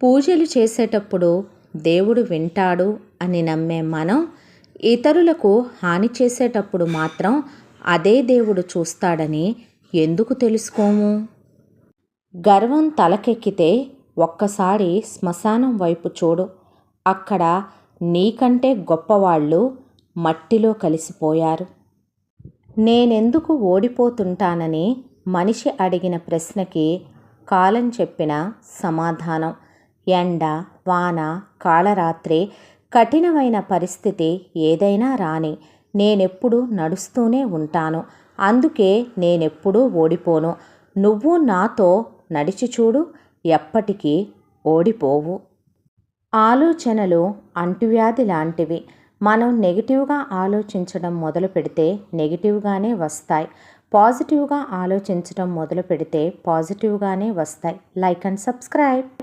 పూజలు చేసేటప్పుడు దేవుడు వింటాడు అని నమ్మే మనం ఇతరులకు హాని చేసేటప్పుడు మాత్రం అదే దేవుడు చూస్తాడని ఎందుకు తెలుసుకోము? గర్వం తలకెక్కితే ఒక్కసారి శ్మశానం వైపు చూడు. అక్కడ నీకంటే గొప్పవాళ్ళు మట్టిలో కలిసిపోయారు. నేనెందుకు ఓడిపోతుంటానని మనిషి అడిగిన ప్రశ్నకి కాలం చెప్పిన సమాధానం. ఎండ, వాన, కాళరాత్రి, కఠినమైన పరిస్థితి ఏదైనా రాని నేనెప్పుడు నడుస్తూనే ఉంటాను. అందుకే నేనెప్పుడూ ఓడిపోను. నువ్వు నాతో నడిచి చూడు, ఎప్పటికీ ఓడిపోవు. ఆలోచనలు అంటువ్యాధి లాంటివి. మనం నెగిటివ్గా ఆలోచించడం మొదలు పెడితే నెగిటివ్గానే వస్తాయి. పాజిటివ్గా ఆలోచించడం మొదలు పెడితే పాజిటివ్గానే వస్తాయి. Like and subscribe.